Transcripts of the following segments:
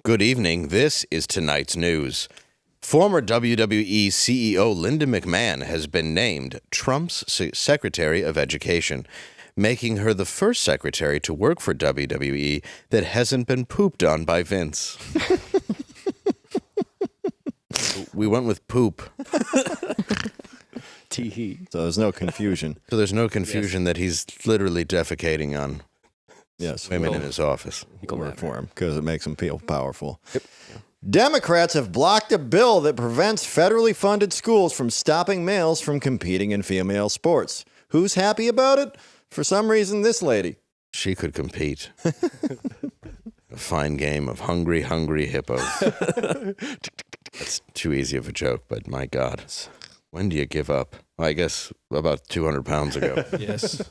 Good evening. This is tonight's news. Former WWE CEO Linda McMahon has been named Trump's Secretary of Education, making her the first secretary to work for WWE that hasn't been pooped on by Vince. We went with poop. Tee-hee. So there's no confusion. So there's no confusion that he's literally defecating on women in his office. He'll work for him because it makes him feel powerful. Yep. Democrats have blocked a bill that prevents federally funded schools from stopping males from competing in female sports. Who's happy about it? For some reason, this lady. She could compete. A fine game of hungry, hungry hippos. That's too easy of a joke, but my God. When do you give up? Well, I guess about 200 pounds ago. Yes.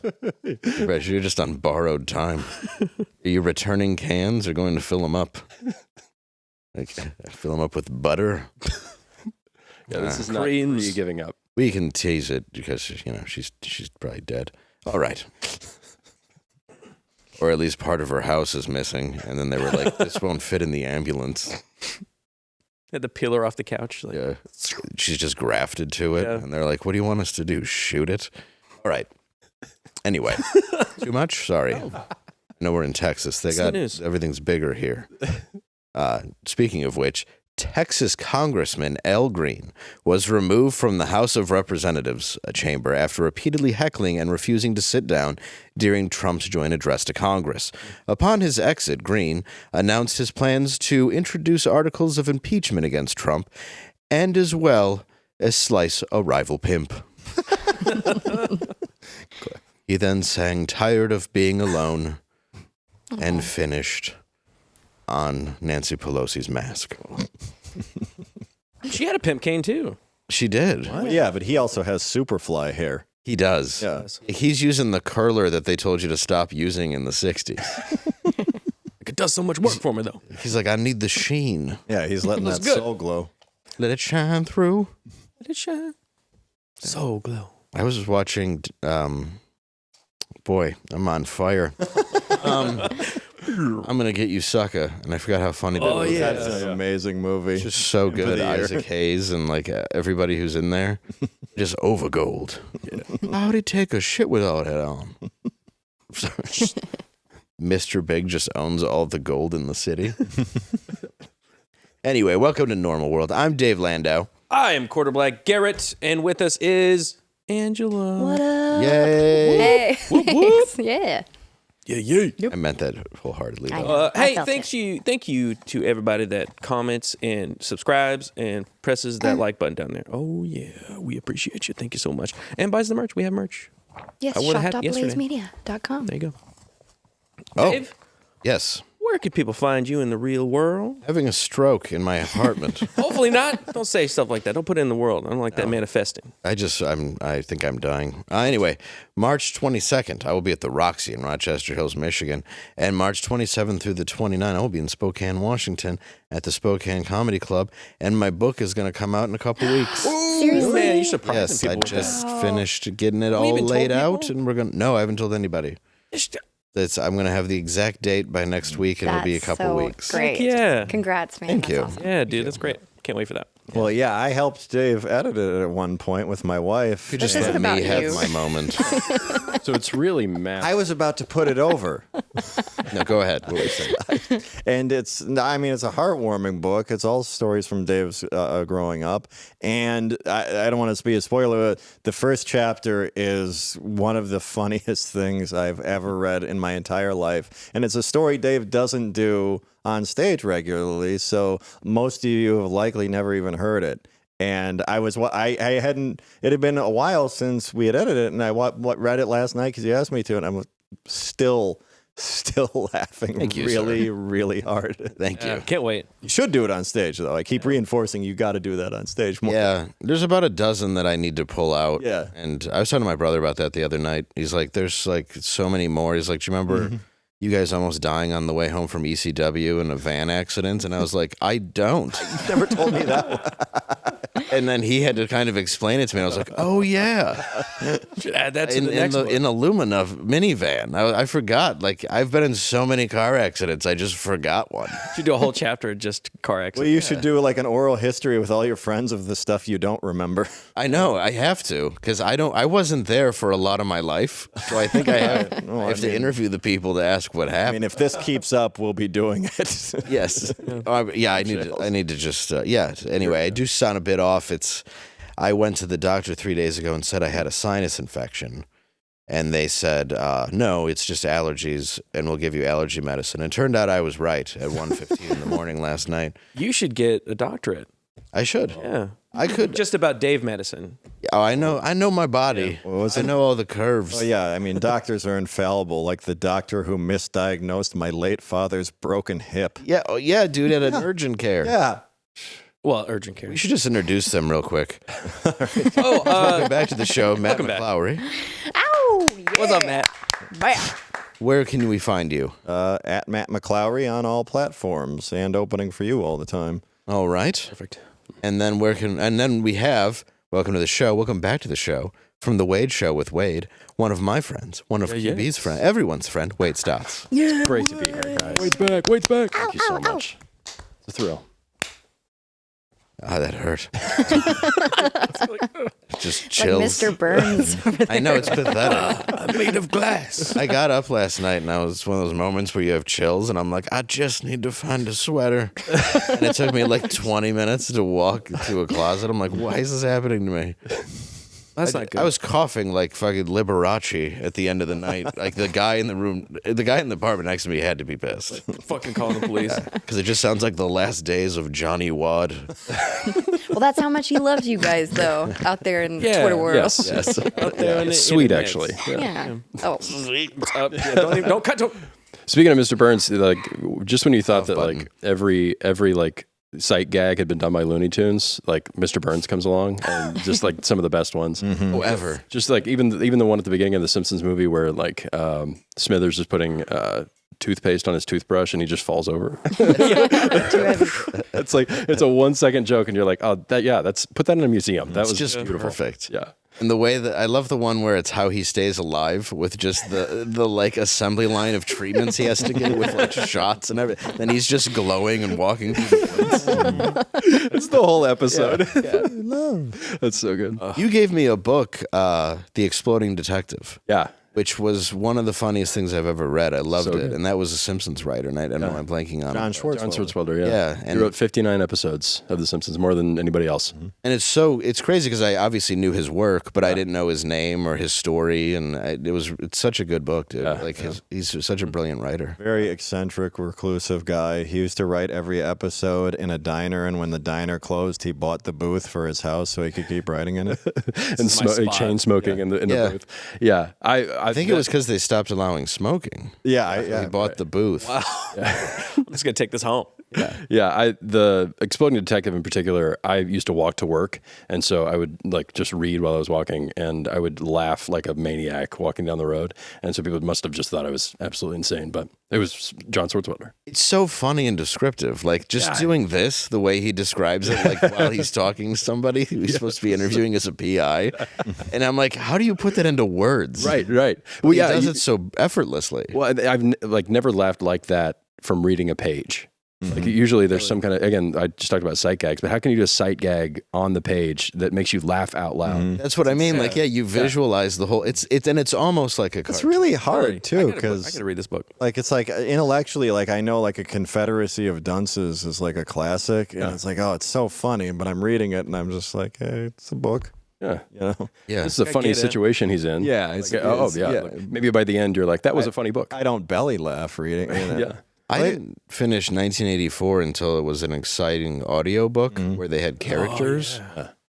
You're just on borrowed time. Are you returning cans or going to fill them up? Like, fill them up with butter? Yeah, this is not you giving up. We can tease it because, you know, she's probably dead. All right. Or at least part of her house is missing. And then they were like, this won't fit in the ambulance. Had to peel her off the couch. Like, yeah. She's just grafted to it. Yeah. And they're like, what do you want us to do? Shoot it? All right. Anyway. Too much? Sorry. I know we're in Texas. They got everything's bigger here. Speaking of which, Texas Congressman Al Green was removed from the House of Representatives chamber after repeatedly heckling and refusing to sit down during Trump's joint address to Congress. Upon his exit, Green announced his plans to introduce articles of impeachment against Trump and as well as slice a rival pimp. He then sang "Tired of Being Alone" and finished on Nancy Pelosi's mask. She had a pimp cane too. She did. Well, yeah, but he also has Superfly hair. He does. Yeah. He's using the curler that they told you to stop using in the 60s. It does so much work for me, though. He's like, I need the sheen. Yeah, he's letting that soul glow. Let it shine through. Let it shine. Soul glow. I was just watching, boy, I'm on fire. I'm going to get you, sucker. And I forgot how funny that was. Yeah. That's an amazing movie. Just so good. Isaac Hayes and like everybody who's in there. Just over gold. Yeah. How'd he take a shit without it on? Mr. Big just owns all the gold in the city. Anyway, welcome to Normal World. I'm Dave Landau. I am Quarter Black Garrett, and with us is Angela. What up? Yay. Hey. Whoop, whoop. Yeah. Yeah, yeah. Yep. I meant that wholeheartedly. Hey, thank you to everybody that comments and subscribes and presses that like button down there. Oh yeah, we appreciate you. Thank you so much. And buys the merch. We have merch. Yes, shop.blazemedia.com. There you go. Oh, Dave, yes. where can people find you in the real world? Having a stroke in my apartment. Hopefully not. Don't say stuff like that. Don't put it in the world. I don't like that manifesting. I think I'm dying. Anyway, March 22nd, I will be at the Roxy in Rochester Hills, Michigan. And March 27th through the 29th, I will be in Spokane, Washington at the Spokane Comedy Club. And my book is going to come out in a couple weeks. Ooh, seriously? Man, you're surprising Yes, people. I just finished getting it all even laid told out. people? And we're going to... No, I haven't told anybody. I'm going to have the exact date by next week, and it'll be a couple weeks. Great. Yeah. Congrats, man. Thank That's you. awesome. Yeah, dude, that's great. Can't wait for that. Well, yeah, I helped Dave edit it at one point with my wife. You just This let isn't me about have you. my moment. So it's really math. I was about to put it over. No, go ahead. What were you saying? And it's a heartwarming book. It's all stories from Dave's growing up. And I don't want to be a spoiler. The first chapter is one of the funniest things I've ever read in my entire life. And it's a story Dave doesn't do on stage regularly. So most of you have likely never even heard it. And it had been a while since we had edited it. And I read it last night because you asked me to. And I'm still laughing really, really hard. Thank you. Can't wait. You should do it on stage, though. I keep reinforcing you got to do that on stage more. Yeah, there's about a dozen that I need to pull out. Yeah. And I was talking to my brother about that the other night. He's like, there's like so many more. He's like, do you remember you guys almost dying on the way home from ECW in a van accident? And I was like, I don't. You never told me that. And then he had to kind of explain it to me. I was like, oh, yeah. Should add that to the next book. In a Lumina minivan. I forgot. Like, I've been in so many car accidents. I just forgot one. You should do a whole chapter of just car accidents. Well, you should do like an oral history with all your friends of the stuff you don't remember. I know. I have to, because I wasn't there for a lot of my life. So I think I have to interview the people to ask what happened. I mean, if this keeps up, we'll be doing it. Yes. Yeah, I need to just, Anyway, I do sound a bit off. I went to the doctor 3 days ago and said I had a sinus infection. And they said, no, it's just allergies, and we'll give you allergy medicine. And it turned out I was right at 1:15 in the morning last night. You should get a doctorate. I should. Yeah. I could. Just about Dave medicine. Oh, I know my body. Yeah. I know all the curves. Oh, yeah. I mean, doctors are infallible, like the doctor who misdiagnosed my late father's broken hip. Yeah, dude, at an urgent care. Yeah. Well, urgent care. We should just introduce them real quick. Welcome back to the show, Matt McClowry. Ow! Yeah. What's up, Matt? Bam. Where can we find you? At Matt McClowry on all platforms and opening for you all the time. All right. Perfect. And then we have welcome to the show. Welcome back to the show from the Wade Show with Wade, one of my friends, one of QB's friend, everyone's friend, Wade Stotts. It's great to be here, guys. Wade's back. Wade's back. Thank you so much. It's a thrill. Ah, that hurt. Just Like chills. Mr. Burns over there. I know, it's pathetic. I'm made of glass. I got up last night and it's one of those moments where you have chills and I'm like, I just need to find a sweater. And it took me like 20 minutes to walk to a closet. I'm like, why is this happening to me? That's not good. I was coughing like fucking Liberace at the end of the night. Like the guy in the apartment next to me had to be pissed. fucking calling the police. Because it just sounds like the last days of Johnny Wad. Well, that's how much he loves you guys, though, out there in the Twitter world. Yes. Out there in the It's sweet, internet. actually. Yeah. Oh. Don't cut. Speaking of Mr. Burns, like just when you thought that like every like sight gag had been done by Looney Tunes, like Mr. Burns comes along and just like some of the best ones. Oh, ever. Just like even the one at the beginning of the Simpsons movie where like Smithers is putting toothpaste on his toothbrush and he just falls over. It's like it's a 1 second joke and you're like, oh that's put that in a museum. That was just beautiful. perfect. Yeah. And the way that I love the one where it's how he stays alive with just the like assembly line of treatments he has to get with like shots and everything. Then he's just glowing and walking through the woods. It's the whole episode. Yeah. That's so good. You gave me a book, The Exploding Detective. Yeah. Which was one of the funniest things I've ever read. I loved So it. good. And that was a Simpsons writer, and I don't know why I'm blanking on John it. Swartzwelder. John Swartzwelder, yeah. Yeah, He and- wrote 59 episodes of The Simpsons, more than anybody else. And it's crazy because I obviously knew his work, but I didn't know his name or his story. And it's such a good book, dude. Yeah, He's such a brilliant writer. Very eccentric, reclusive guy. He used to write every episode in a diner, and when the diner closed, he bought the booth for his house so he could keep writing in it. And chain smoking in the booth. Yeah. I think it was because they stopped allowing smoking. Yeah, He bought the booth. Wow. I'm just gonna take this home. Yeah, the Exploding Detective in particular, I used to walk to work, and so I would like just read while I was walking, and I would laugh like a maniac walking down the road, and so people must have just thought I was absolutely insane, but it was John Swartzwelder. It's so funny and descriptive. Like just doing this, the way he describes it, like while he's talking to somebody who he's supposed to be interviewing as a PI. And I'm like, how do you put that into words? Right. Well, he does it so effortlessly. Well, I've like never laughed like that from reading a page. Like usually there's some kind of, again, I just talked about sight gags, but how can you do a sight gag on the page that makes you laugh out loud? That's what I mean. Like, you visualize the whole. It's almost like a cartoon. It's really hard too I because gotta read this book. like it's like intellectually, like I know like a Confederacy of Dunces is like a classic, and it's like, oh, it's so funny, but I'm reading it and I'm just like, hey, it's a book. Yeah. You know? Yeah. This is a funny get it. situation he's in. Yeah, Like, it's- yeah. yeah. Like, maybe by the end you're like, that was a funny book. I don't belly laugh reading. You know? Yeah. I didn't finish 1984 until it was an exciting audio book where they had characters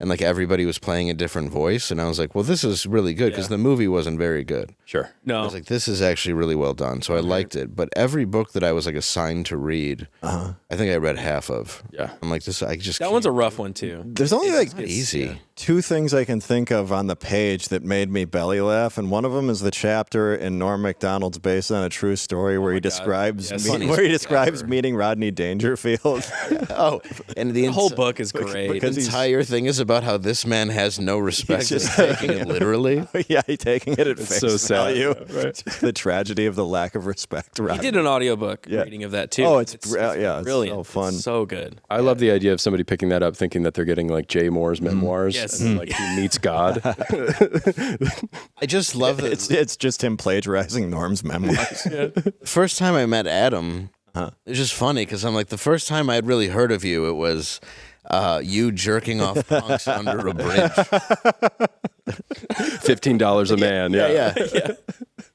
and like everybody was playing a different voice. And I was like, well, this is really good because the movie wasn't very good. Sure. I No. was like, this is actually really well done. So I liked it. But every book that I was like assigned to read, I think I read half of. Yeah. I'm like, this, I just That can't. one's a rough one too. There's only like Easy. two things I can think of on the page that made me belly laugh, and one of them is the chapter in Norm Macdonald's based on a true story where he describes meeting Rodney Dangerfield. And the whole book is great. Because the entire thing is about how this man has no respect. He's taking it literally. Yeah, he's taking it at face value. Right. Just the tragedy of the lack of respect. He did an audiobook reading of that too. Oh, it's brilliant. So fun. It's so good. I love the idea of somebody picking that up, thinking that they're getting like Jay Moore's memoirs. Yes. And like he meets God. I just love that. It's just him plagiarizing Norm's memoirs. The first time I met Adam, it's just funny because I'm like, the first time I'd really heard of you, it was you jerking off punks under a bridge. $15 a man. Yeah.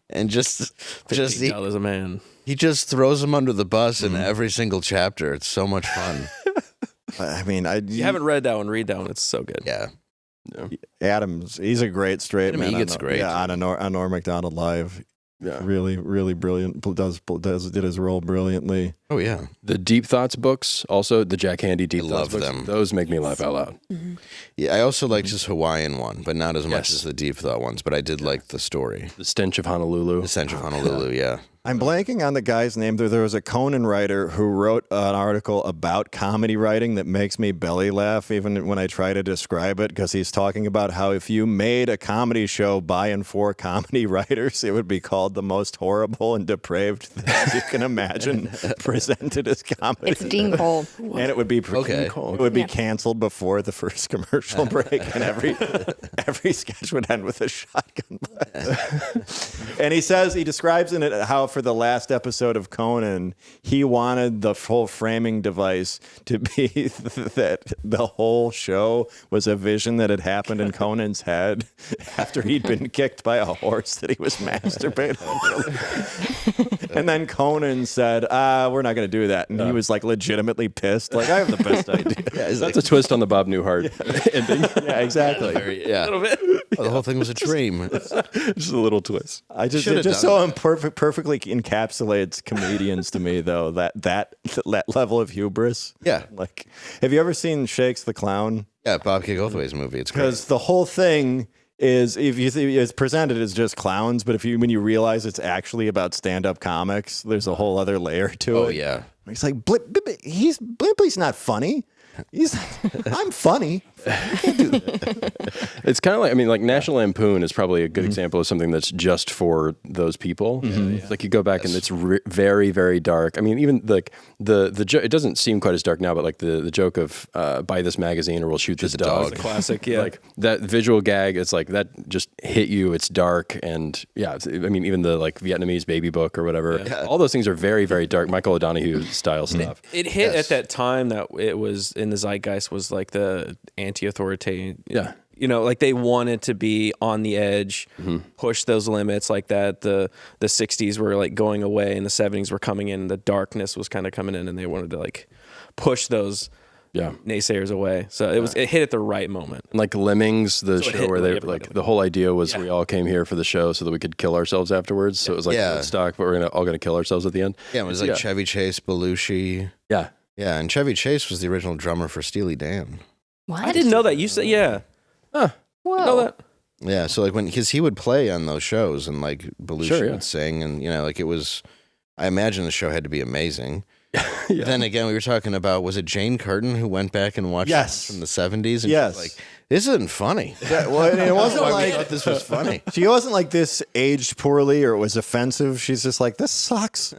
And just $15 a man. He just throws them under the bus in every single chapter. It's so much fun. I mean, you haven't read that one, read that one. It's so good. Yeah. Adams, he's a great straight man. He gets great. Yeah, on Norm Macdonald Live. Yeah. Really, really brilliant. Did his role brilliantly. Oh, yeah. The Deep Thoughts books, also the Jack Handey Deep Thoughts love books, them. those make me laugh out loud. Mm-hmm. Yeah, I also liked his Hawaiian one, but not as much as the Deep Thought ones, but I did like the story. The Stench of Honolulu. The Stench of Honolulu, yeah. I'm blanking on the guy's name. There was a Conan writer who wrote an article about comedy writing that makes me belly laugh even when I try to describe it, because he's talking about how if you made a comedy show by and for comedy writers, it would be called the most horrible and depraved things you can imagine presented as comedy. It's Dean Cole. And it would be it would be canceled before the first commercial break, and every sketch would end with a shotgun blast. And he describes in it how for the last episode of Conan, he wanted the full framing device to be that the whole show was a vision that had happened in Conan's head after he'd been kicked by a horse that he was masturbating. And then Conan said, we're not going to do that. And he was like legitimately pissed. Like, I have the best idea. That's a twist on the Bob Newhart ending. Yeah, exactly. A little bit. Oh, the whole thing was a dream. Just a little twist. It just so perfectly encapsulates comedians to me, though, that level of hubris. Yeah. Like, have you ever seen Shakes the Clown? Yeah, Bob Goldthwait's movie. It's great. Because the whole thing is, if you see, it's presented as just clowns, but when you realize it's actually about stand-up comics, there's a whole other layer to it. Oh, yeah. He's like, Blimpy's not funny. I'm funny. It's kind of like National Lampoon is probably a good example of something that's just for those people. It's like you go back and it's very, very dark. I mean, even like the joke, it doesn't seem quite as dark now, but like the joke of buy this magazine or we'll shoot this dog. It's a classic, yeah. Like that visual gag, it's like that just hit you. It's dark, and yeah, I mean, even the like Vietnamese baby book or whatever. Yeah. All those things are very, very dark. Michael O'Donoghue style stuff. It hit at that time that it was in the zeitgeist was like the anti-authoritarian. Yeah. You know, like they wanted to be on the edge, push those limits like that. The 60s were like going away and the 70s were coming in. The darkness was kind of coming in and they wanted to like push those naysayers away. So it hit at the right moment. And like Lemmings, the show where they like the whole idea was we all came here for the show so that we could kill ourselves afterwards. So it was like Woodstock, but we're all going to kill ourselves at the end. Yeah, it was like Chevy Chase, Belushi. Yeah. Yeah, and Chevy Chase was the original drummer for Steely Dan. What? I didn't know that. You said, Whoa. know that? Yeah, so like because he would play on those shows and like Belushi would sing and like it was, I imagine the show had to be amazing. Then again, we were talking about, was it Jane Curtin who went back and watched this from the 70s? And she was like, this isn't funny. Yeah, well, it wasn't I thought this was funny. She wasn't like this aged poorly or it was offensive. She's just like, this sucks.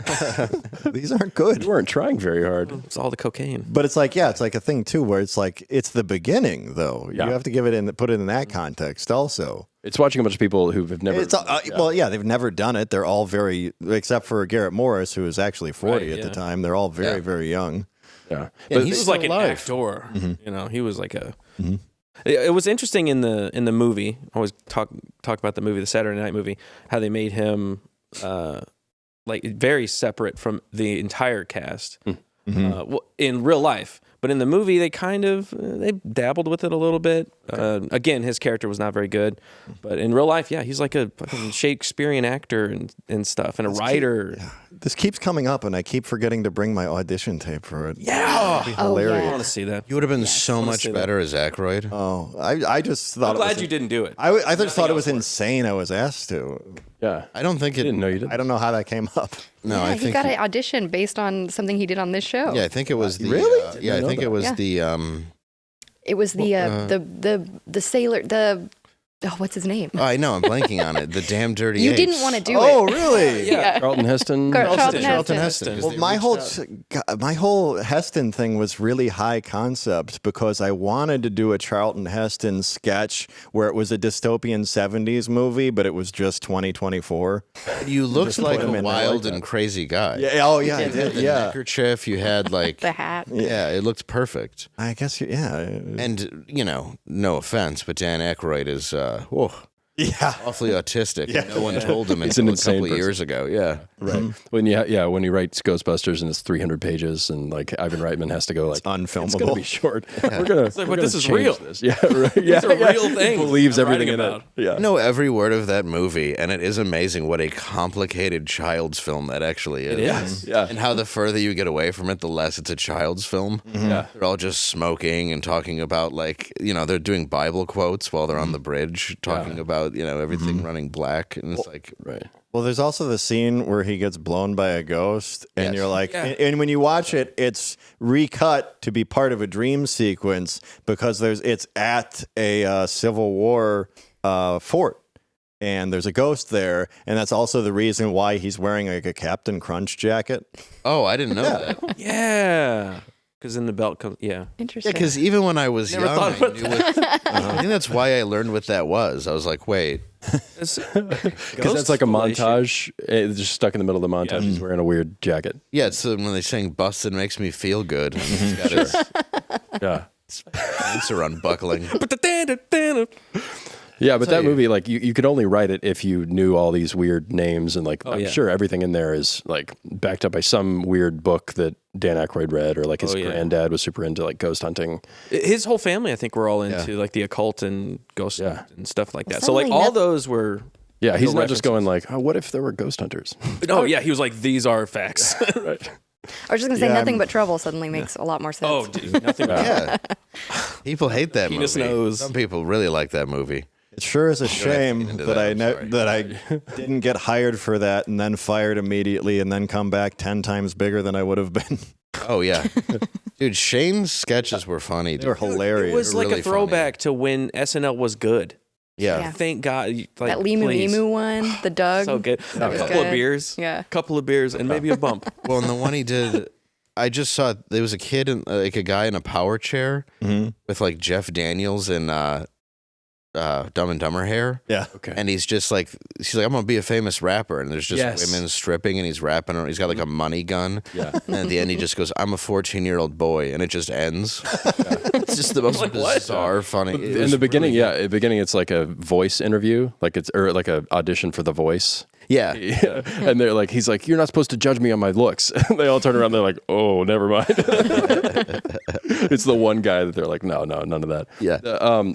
These aren't good. You weren't trying very hard. It's all the cocaine. But it's like, it's like a thing too, where it's like, it's the beginning though. You have to put it in that context also. It's watching a bunch of people who have never. They've never done it. They're all very, except for Garrett Morris, who was actually 40 at the time. They're all very, very young. Yeah, but he was like an actor. You know, he was like a. It was interesting in the movie. I always talk about the movie, the Saturday Night movie, how they made him like very separate from the entire cast in real life. But in the movie, they dabbled with it a little bit. Again, his character was not very good. But in real life, yeah, he's like a fucking Shakespearean actor and stuff, and a writer. This keeps coming up, and I keep forgetting to bring my audition tape for it. Yeah. It'd be hilarious. I want to see that. You would have been so much better as Aykroyd. Oh, I just thought I'm glad you didn't do it. I just thought it was insane I was asked to. Yeah. I don't think it. Didn't know you did. I don't know how that came up. No, Yeah, I he think. got an audition based on something he did on this show. Yeah, I think it was the. Really? Yeah, I think it was Yeah. the. It was the sailor, what's his name? Oh, I know, I'm blanking on it. The damn dirty. You apes. didn't want to do Oh, it. really? Yeah. Charlton Heston. Charlton Heston. 'Cause Well, they my whole Heston thing was really high concept because I wanted to do a Charlton Heston sketch where it was a dystopian 70s movie, but it was just 2024. You looked like put him a in there wild like and crazy guy. Yeah. Oh, yeah. I You had did. the Yeah. neckerchief. You had like. The hat. Yeah, it looked perfect. I guess. Yeah. And no offense, but Dan Aykroyd is Yeah. awfully autistic. Yeah. And no one told him He's an until a insane couple of person. years ago. Yeah. Right. When he writes Ghostbusters and it's 300 pages and like Ivan Reitman has to go like, unfilmable. it's going to be short. We're going to but this is real. This. Yeah, right. Yeah, These are real things He believes I'm everything in writing it. Yeah. I know every word of that movie, and it is amazing what a complicated child's film that actually is. It is. Yeah. And how the further you get away from it, the less it's a child's film. Yeah. They're all just smoking and talking about, like, they're doing Bible quotes while they're on the bridge, talking about, everything running black. And it's like, Right. Well, there's also the scene where he gets blown by a ghost, and Yes. you're like, Yeah. and when you watch it, it's recut to be part of a dream sequence because it's at a Civil War fort, and there's a ghost there, and that's also the reason why he's wearing like a Captain Crunch jacket. oh, I didn't know that. Yeah. Because then the belt comes. Yeah. Yeah, Interesting. because even when I was Never young, thought I about knew I think that's why I learned what that was. I was like, wait. Because that's like a montage. It's just stuck in the middle of the montage. He's wearing a weird jacket. Yeah, it's when they sing "Busted Makes Me Feel Good." And he's got his Yeah. pants are unbuckling. Yeah, but that movie, like, you could only write it if you knew all these weird names, and like, I'm yeah. sure everything in there is like backed up by some weird book that Dan Aykroyd read, or like his granddad was super into like ghost hunting. His whole family, I think, were all into like the occult and ghost and stuff like that. So like Suddenly all those were. Yeah, he's not references. just going like, oh, what if there were ghost hunters? Oh yeah, he was like, these are facts. Right. I was just going to say Yeah, nothing but trouble suddenly makes a lot more sense. Oh, dude, nothing. Yeah, people hate that Penis movie. nose. Some people really like that movie. It sure is a have to get shame into that that, I I'm sorry. didn't get hired for that and then fired immediately and then come back 10 times bigger than I would have been. Oh yeah, dude, Shane's sketches were funny. They were Dude. hilarious. It was They're like really a throwback to when SNL was good. Yeah. Yeah. Thank God. Like, That Limu please. Emu one, the Doug. So good. That A was couple of good. beers. Yeah. Couple of beers and maybe a bump. Well, and the one he did, I just saw there was a kid, like a guy in a power chair with like Jeff Daniels and Dumb and Dumber hair. Yeah. Okay. And he's like, I'm gonna be a famous rapper, and there's just Yes. women stripping, and he's rapping, and he's got like a money gun. Yeah. And at the end, he just goes, "I'm a 14-year-old boy," and it just ends. It's just the most Like, what? bizarre, funny. It In was the beginning, really in the beginning, it's like a voice interview, like or like a audition for The Voice. Yeah. Yeah. And they're like, he's like, you're not supposed to judge me on my looks. And they all turn around. They're like, oh, never mind. It's the one guy that they're like, no, none of that. Yeah.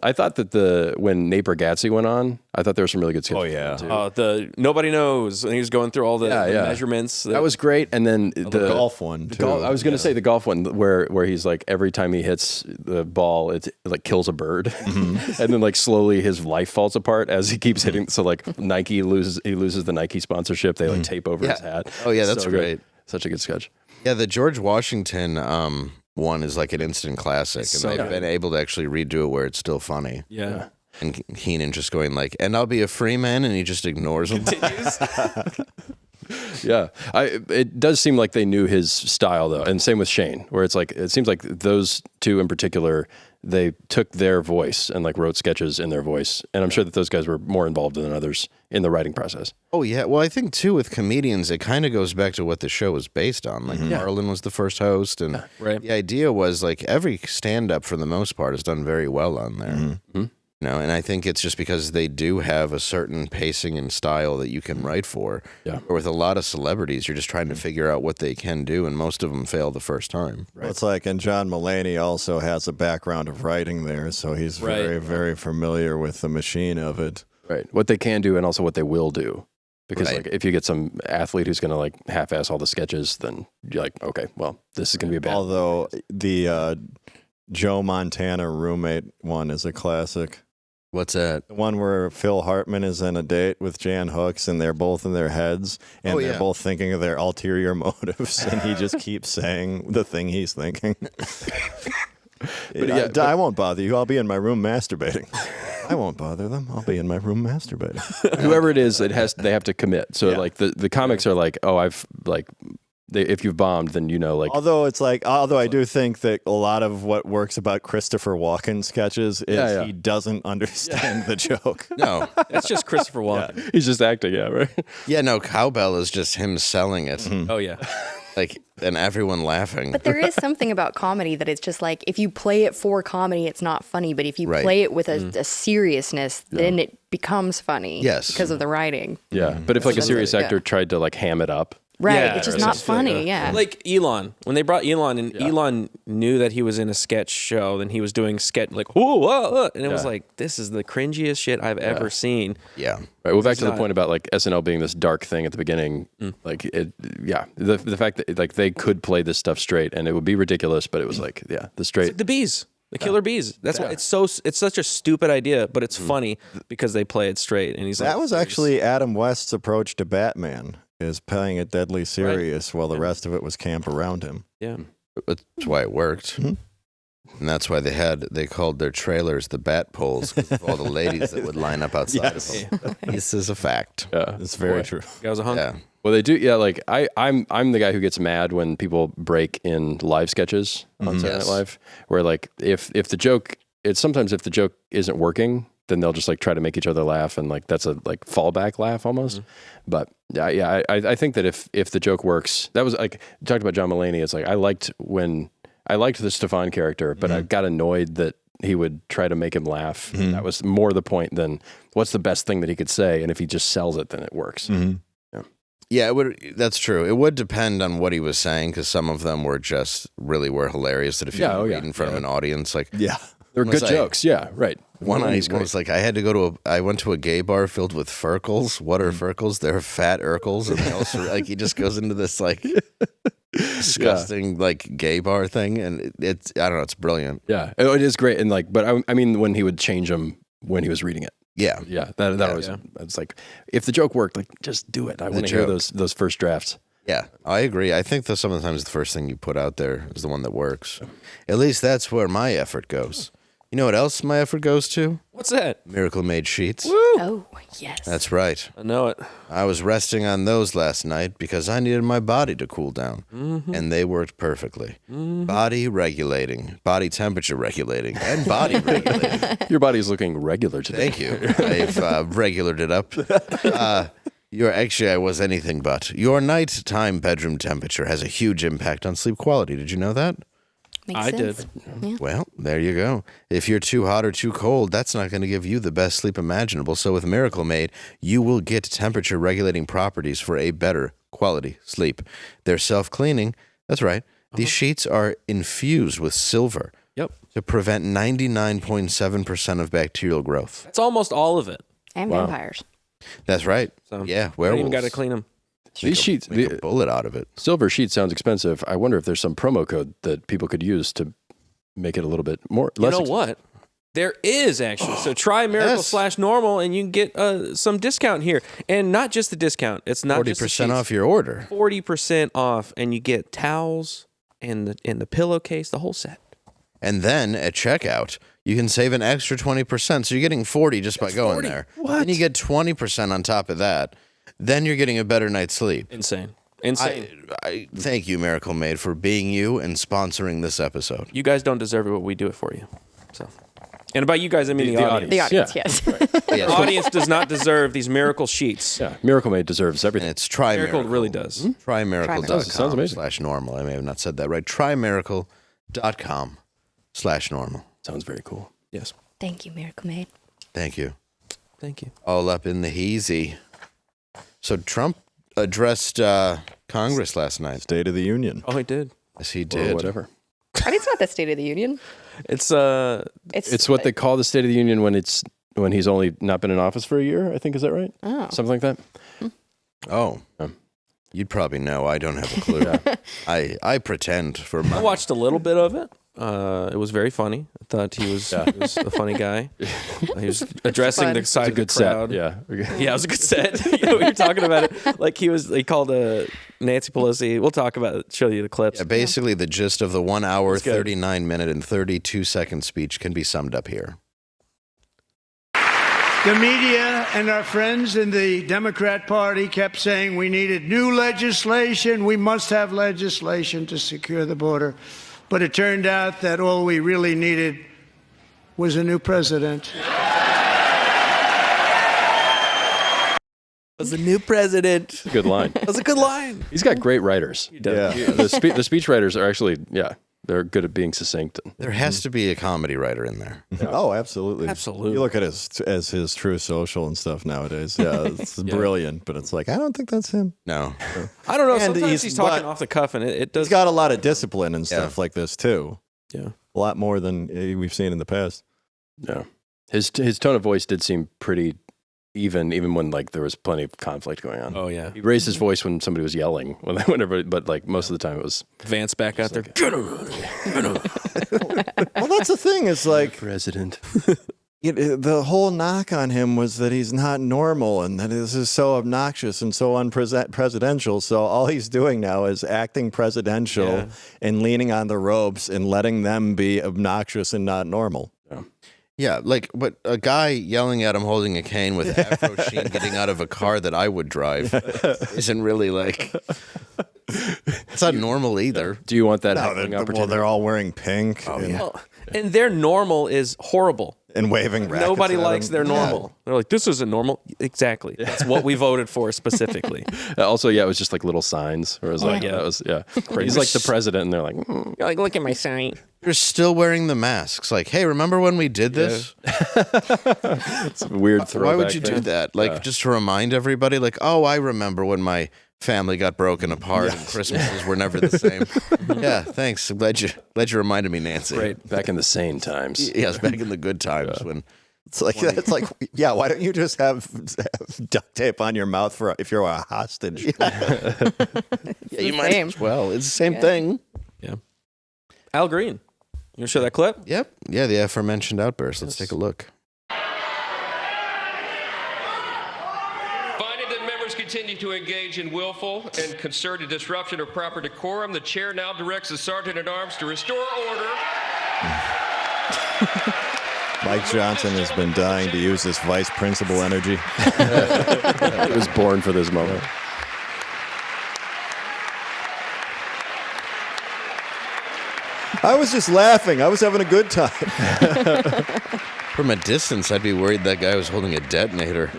I thought that when Nate Bargatze went on, I thought there were some really good sketches. Oh, yeah. Too. The nobody knows, and he was going through all the measurements. That was great. And then the golf one, too. I was going to say the golf one where he's like, every time he hits the ball, it like kills a bird. And then like slowly his life falls apart as he keeps hitting. So like Nike loses the Nike sponsorship. They like tape over his hat. Oh, yeah, that's So great. good. Such a good sketch. Yeah, the George Washington one is like an instant classic, and so they've good. been able to actually redo it where it's still funny. Yeah. And Heenan just going like, "And I'll be a free man," and he just ignores him. Yeah, it does seem like they knew his style though, and same with Shane, where it's like it seems like those two in particular, they took their voice and like wrote sketches in their voice, and I'm sure that those guys were more involved than others in the writing process. Oh yeah, well I think too with comedians, it kind of goes back to what the show was based on. Like Carlin was the first host, and Right. the idea was like every stand-up for the most part is done very well on there. And I think it's just because they do have a certain pacing and style that you can write for. Yeah. Or with a lot of celebrities, you're just trying to figure out what they can do, and most of them fail the first time. Well, it's like, and John Mulaney also has a background of writing there, so he's very, very familiar with the machine of it. Right. What they can do and also what they will do. Because like if you get some athlete who's going to like half-ass all the sketches, then you're like, okay, well, this is going to be a bad. Although the Joe Montana roommate one is a classic. What's that? The one where Phil Hartman is in a date with Jan Hooks, and they're both in their heads, and they're both thinking of their ulterior motives, and he just keeps saying the thing he's thinking. I won't bother you. I'll be in my room masturbating. I won't bother them. I'll be in my room masturbating. Whoever it is, they have to commit. So like the comics are like, oh, if you've bombed, then like. Although I do think that a lot of what works about Christopher Walken sketches is he doesn't understand the joke. No, that's just Christopher Walken. Yeah. He's just acting, right? Yeah, no, Cowbell is just him selling it. Mm-hmm. Oh yeah. And everyone laughing. But there is something about comedy that it's just like, if you play it for comedy, it's not funny. But if you play it with a seriousness, then it becomes funny. Yes. Because of the writing. Yeah. But if like a serious actor tried to like ham it up. Right, it's just not funny, Like Elon, when they brought Elon, and Elon knew that he was in a sketch show, then he was doing sketch like, whoa, and it was like, this is the cringiest shit I've ever seen. Yeah. Right. Well, back to the point about like SNL being this dark thing at the beginning, like the fact that like they could play this stuff straight and it would be ridiculous, but it was like, the straight. Like the bees. The killer bees. That's why it's such a stupid idea, but it's funny because they play it straight. And he's that was actually Adam West's approach to Batman, is playing it deadly serious while the rest of it was camp around him. Yeah. That's why it worked. Mm-hmm. And that's why they called their trailers the bat poles, because of all the ladies that would line up outside of them. This is a fact. Yeah. It's very true. That was a hunk. Yeah. Well, they do. Yeah, like I'm the guy who gets mad when people break in live sketches on Saturday Night Live, where like if the joke isn't working, then they'll just like try to make each other laugh, and like that's a like fallback laugh almost. Mm-hmm. But I think that if the joke works, that was like you talked about John Mulaney. It's like I liked the Stefan character, but I got annoyed that he would try to make him laugh. Mm-hmm. That was more the point than what's the best thing that he could say, and if he just sells it, then it works. Mm-hmm. Yeah, it would. That's true. It would depend on what he was saying, because some of them were hilarious. That if you read in front of an audience, like they're good jokes. Yeah, right. One was like, I went to a gay bar filled with Furkles. What are Furkles? They're fat Urkels, and they also like he just goes into this like disgusting like gay bar thing, and it's I don't know, it's brilliant. Yeah, it is great, and like, but I mean, when he would change them when he was reading it. Yeah, that was. It's like if the joke worked, like just do it. I want to hear those first drafts. Yeah, I agree. I think that sometimes the first thing you put out there is the one that works. At least that's where my effort goes. You know what else my effort goes to? What's that? Miracle Made sheets. Woo! Oh, yes. That's right. I know it. I was resting on those last night because I needed my body to cool down, and they worked perfectly. Body regulating, body temperature regulating, and body regulating. Your body's looking regular today. Thank you. I've regulated it up. I was anything but. Your nighttime bedroom temperature has a huge impact on sleep quality. Did you know that? Makes sense. Did. Yeah. Well, there you go. If you're too hot or too cold, that's not going to give you the best sleep imaginable. So with Miracle Made, you will get temperature regulating properties for a better quality sleep. They're self-cleaning. That's right. These sheets are infused with silver to prevent 99.7% of bacterial growth. That's almost all of it. And vampires. That's right. So, yeah, I werewolves. even got to clean them. These sheets, make a bullet out of it. Silver sheet sounds expensive. I wonder if there's some promo code that people could use to make it a little bit more. You know what? There is actually. So try Miracle/Normal and you can get some discount here, and not just the discount. It's not 40% off your order. 40% off, and you get towels and the pillowcase, the whole set. And then at checkout, you can save an extra 20%. So you're getting 40 just by going there. What? Then you get 20% on top of that. Then you're getting a better night's sleep. Insane. I thank you, Miracle Made, for being you and sponsoring this episode. You guys don't deserve it, but we do it for you. So, and by you guys, I mean the audience. The audience, yes. The audience does not deserve these miracle sheets. Yeah, Miracle Made deserves everything. And it's Miracle really does. Trymiracle.com Sounds amazing. /normal. I may have not said that right. Trymiracle.com /normal. Sounds very cool. Yes. Thank you, Miracle Made. Thank you. Thank you. All up in the heezy. So Trump addressed Congress last night. State of the Union. Oh, he did. Yes, he did. Or whatever. I mean, it's not the State of the Union. It's It's what they call the State of the Union when he's only not been in office for a year, I think. Is that right? Oh. Something like that? Oh. You'd probably know. I don't have a clue. I pretend for I my... watched a little bit of it. It was very funny. I thought he was a funny guy. He was addressing the side of the crowd. Yeah. Yeah, it was a good set. We were talking about it. Like he called Nancy Pelosi. We'll talk about it, show you the clips. Yeah, basically the gist of the 1 hour, good. 39-minute, and 32-second speech can be summed up here. The media and our friends in the Democrat Party kept saying we needed new legislation. We must have legislation to secure the border. But it turned out that all we really needed was a new president. Was a new president. Good line. That was a good line. He's got great writers. He does. Yeah. The speech writers are actually, they're good at being succinct. There has to be a comedy writer in there. Oh, absolutely. Absolutely. You look at his True Social and stuff nowadays. Yeah, it's brilliant, but it's like, I don't think that's him. No. I don't know. And Sometimes he's talking but off the cuff, and it does. He's got a lot of discipline and stuff like this, too. Yeah. A lot more than we've seen in the past. Yeah. His tone of voice did seem pretty even when like there was plenty of conflict going on. Oh yeah. He raised his voice when somebody was yelling, whenever, but like most of the time it was Vance back out there. Well, that's the thing. Is like president. the whole knock on him was that he's not normal and that this is so obnoxious and so unpresidential. So all he's doing now is acting presidential and leaning on the ropes and letting them be obnoxious and not normal. Yeah, but a guy yelling at him holding a cane with Afro Sheen getting out of a car that I would drive isn't really like... It's not normal either. Do you want that No, heckling opportunity? well, they're all wearing pink And their normal is horrible. and waving rackets Nobody at likes him. their normal. They're like, this isn't normal. Exactly. That's what we voted for specifically. Also, it was just like little signs. Where it was like, yeah. He's like the president, and they're like, You're like, look at my sign. You're still wearing the masks. Like, hey, remember when we did this? it's a weird throwback. Why would you do that? Like, just to remind everybody, like, oh, I remember when my family got broken apart and Christmases were never the same. Yeah, thanks. I'm glad you reminded me, Nancy. Great. Back in the sane times. Yes, back in the good times when... It's like why don't you just have duct tape on your mouth for if you're a hostage? Yeah, you might as well. It's the same thing. Yeah. Al Green. You want to show that clip? Yep. Yeah, the aforementioned outburst. Let's take a look. Finding that members continue to engage in willful and concerted disruption of proper decorum, the chair now directs the sergeant-at-arms to restore order. Mike Johnson has been dying to use this vice principal energy. It was born for this moment. I was just laughing. I was having a good time. From a distance, I'd be worried that guy was holding a detonator.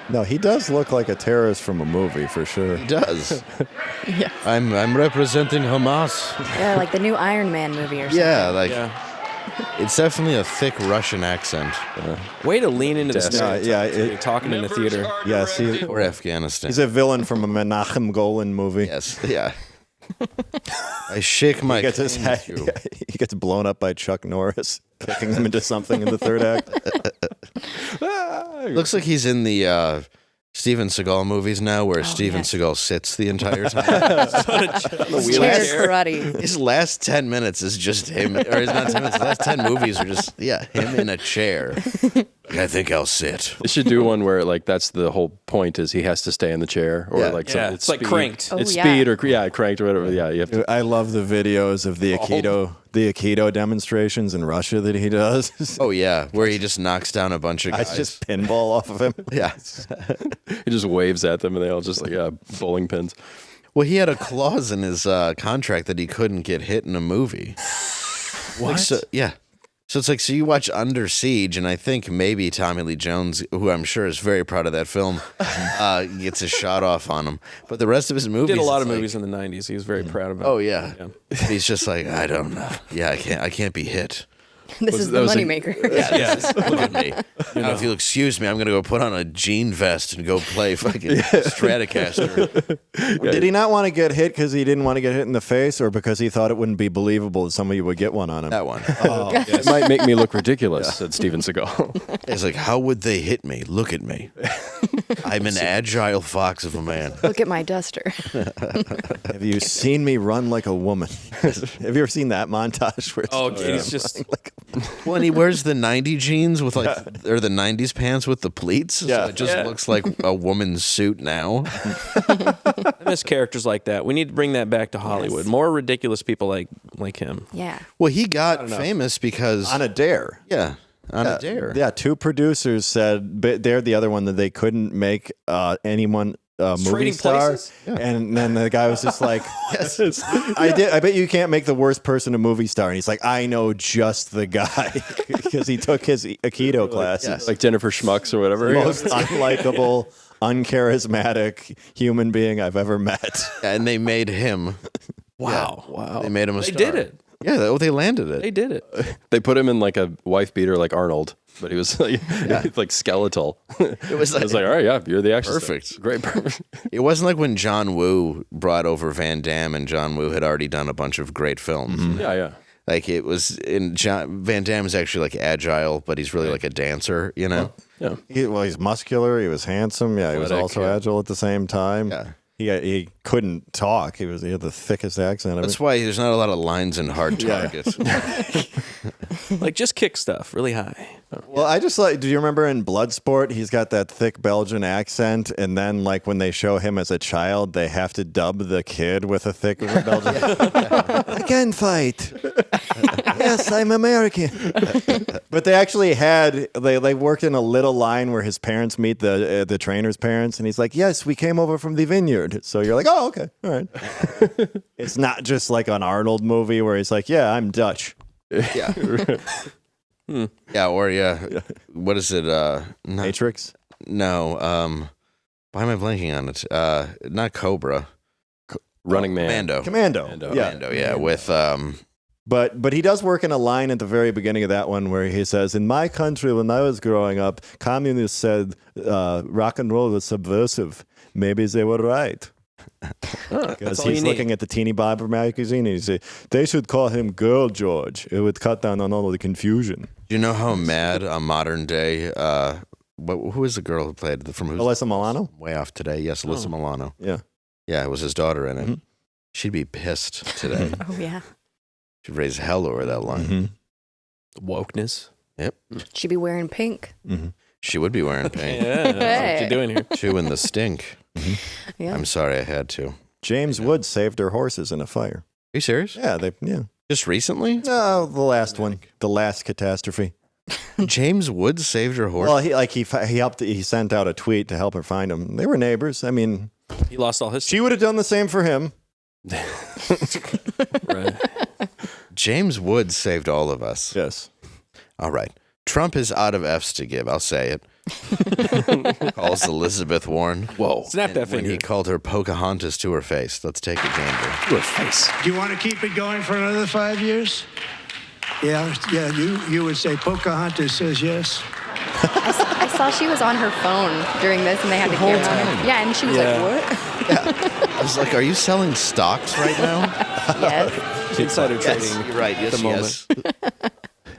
No, he does look like a terrorist from a movie for sure. He does. Yeah. I'm representing Hamas. Yeah, like the new Iron Man movie or something. Yeah, it's definitely a thick Russian accent. Way to lean into this. Yeah, Talking in the theater. Yes, Or Afghanistan. he's a villain from a Menachem Golan movie. Yes, yeah. I shake my He gets his cane head, at you. he gets blown up by Chuck Norris, kicking him into something in the third act. Looks like he's in the Steven Seagal movies now, where Steven Seagal sits the entire time. Chair karate. His last 10 minutes is just him, or his not 10 minutes. His last 10 movies are just him in a chair. I think I'll sit. They should do one where like that's the whole point is he has to stay in the chair or like something. It's like speed. Cranked. Oh, It's yeah. speed or cranked or whatever. Yeah, you have to. I love the videos of the Aikido demonstrations in Russia that he does. Oh, yeah, where he just knocks down a bunch of guys. I just pinball off of him. Yeah. He just waves at them and they all just like bowling pins. Well, he had a clause in his contract that he couldn't get hit in a movie. What? So it's like, so you watch Under Siege, and I think maybe Tommy Lee Jones, who I'm sure is very proud of that film, gets a shot off on him. But the rest of his movies, Did a lot of it's like, movies in the 90s. He was very proud about. Oh yeah. He's just like, I don't know. Yeah, I can't be hit. This is the moneymaker. Look at me. Now, if you'll excuse me, I'm going to go put on a jean vest and go play fucking Stratocaster. Did he not want to get hit because he didn't want to get hit in the face, or because he thought it wouldn't be believable that somebody would get one on him? That one. Oh, It might make me look ridiculous, said Steven Seagal. It's like, how would they hit me? Look at me. I'm an agile fox of a man. Look at my duster. Have you seen me run like a woman? Have you ever seen that montage? Where He's just Well, and he wears the 90 jeans with or the 90s pants with the pleats. Yeah. So it just looks like a woman's suit now. I miss characters like that. We need to bring that back to Hollywood. More ridiculous people like him. Yeah. Well, he got famous because on a dare. Yeah. On a dare. Yeah, two producers said they're the other one that they couldn't make anyone movie Trading star. Places? And then the guy was just like, I bet you can't make the worst person a movie star. And he's like, I know just the guy, because he took his Aikido classes. Like Jennifer Schmucks or whatever. Most unlikable, uncharismatic human being I've ever met. And they made him. Wow. They made him a They star. did it. Yeah, they landed it. They did it. They put him in like a wife beater like Arnold, but he was like skeletal. It was like, all right, yeah, you're the action perfect. star. Great. Perfect. It wasn't like when John Woo brought over Van Damme, and John Woo had already done a bunch of great films. Mm-hmm. Yeah. Like it was Van Damme is actually like agile, but he's really like a dancer, you know? Yeah. He's muscular. He was handsome. Yeah, he was also agile at the same time. Yeah. He couldn't talk. He had the thickest accent. That's why there's not a lot of lines in Hard Target. Like, just kick stuff really high. Well, I just like, do you remember in Bloodsport, he's got that thick Belgian accent, and then like when they show him as a child, they have to dub the kid with a thick Belgian I can fight. Yes, I'm American. But they actually they worked in a little line where his parents meet the trainer's parents, and he's like, yes, we came over from the vineyard. So you're like, oh, okay, all right. It's not just like an Arnold movie where he's like, yeah, I'm Dutch. Yeah. Yeah, or what is it? Matrix? No. Why am I blanking on it? Not Cobra. Running Man. Commando. Yeah, with But he does work in a line at the very beginning of that one where he says, in my country when I was growing up, communists said rock and roll was subversive. Maybe they were right. Because he's looking at the Teeny Bopper magazine and he says, they should call him Girl George. It would cut down on all of the confusion. Do you know how mad a modern day who is the girl who played from Alyssa Milano? Way off today. Yes, Alyssa Milano. Yeah. Yeah, it was his daughter in it. Mm-hmm. She'd be pissed today. Oh, yeah. She'd raise hell over that line. Mm-hmm. Wokeness. Yep. She'd be wearing pink. Mm-hmm. She would be wearing pink. Yeah, that's what you're doing here. Chewing the stink. Yeah. I'm sorry I had to. James Woods saved her horses in a fire. Are you serious? Yeah, Just recently? No, the last one. The last catastrophe. James Woods saved her horse? Well, he sent out a tweet to help her find him. They were neighbors. I mean, He lost all his. she would have done the same for him. Right. James Woods saved all of us. Yes. All right. Trump is out of F's to give. I'll say it. Calls Elizabeth Warren. Whoa. Snap that When finger. he called her Pocahontas to her face. Let's take a gander. To her face. Do you want to keep it going for another 5 years? Yeah, you would say Pocahontas says yes. I saw she was on her phone during this and they had the camera on her. Yeah, and she was like, what? I was like, are you selling stocks right now? Yes. Insider trading. You're right. Yes, at the moment.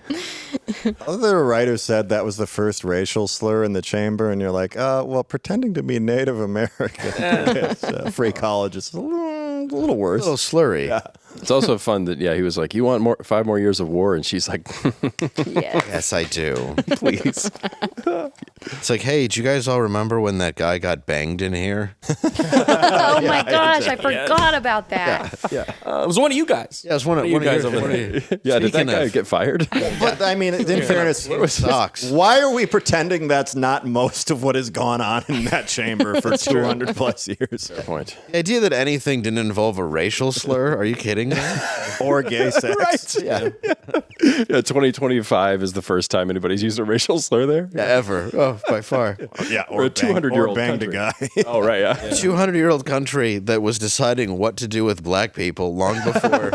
yes. Other writers said that was the first racial slur in the chamber, and you're like, well, pretending to be Native American at free college is a little worse. A little slurry. Yeah. It's also fun that he was like, you want 5 more years of war, and she's like, Yes. Yes, I do. please. It's like, hey, do you guys all remember when that guy got banged in here? Oh my gosh, I forgot about that. It was one of you guys. Yeah, it was one of you guys your- over one there. of- Yeah, did that Speaking guy of- get fired? But I mean, in fairness, Socks. why are we pretending that's not most of what has gone on in that chamber for 200 plus years? Point. The idea that anything didn't involve a racial slur? Are you kidding me? Or gay sex. Right. Yeah. Yeah, 2025 is the first time anybody's used a racial slur there. Ever. Oh. by far. Yeah, Or a 200-year-old banged country. a guy. Oh, right. Yeah. 200-year-old country that was deciding what to do with black people long before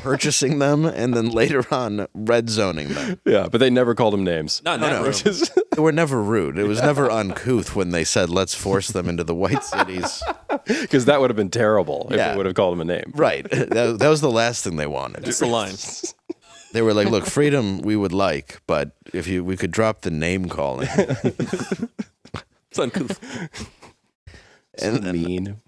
purchasing them and then later on red zoning them. Yeah, but they never called them names. Not in that room. They were never rude. It was never uncouth when they said, let's force them into the white cities. Because that would have been terrible if Yeah. they would have called him a name. Right. That was the last thing they wanted. That's the line. They were like, look, freedom we would like, but if we could drop the name calling. It's uncouth. And Mean.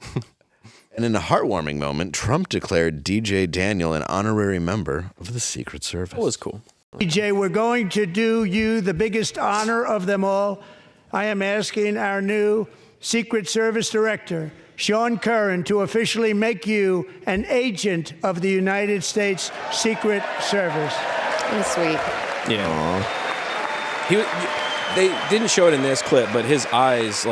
And in a heartwarming moment, Trump declared DJ Daniel an honorary member of the Secret Service. That was cool. DJ, we're going to do you the biggest honor of them all. I am asking our new Secret Service Director, Sean Curran, to officially make you an agent of the United States Secret Service. That's sweet. Yeah. They didn't show it in this clip, but his eyes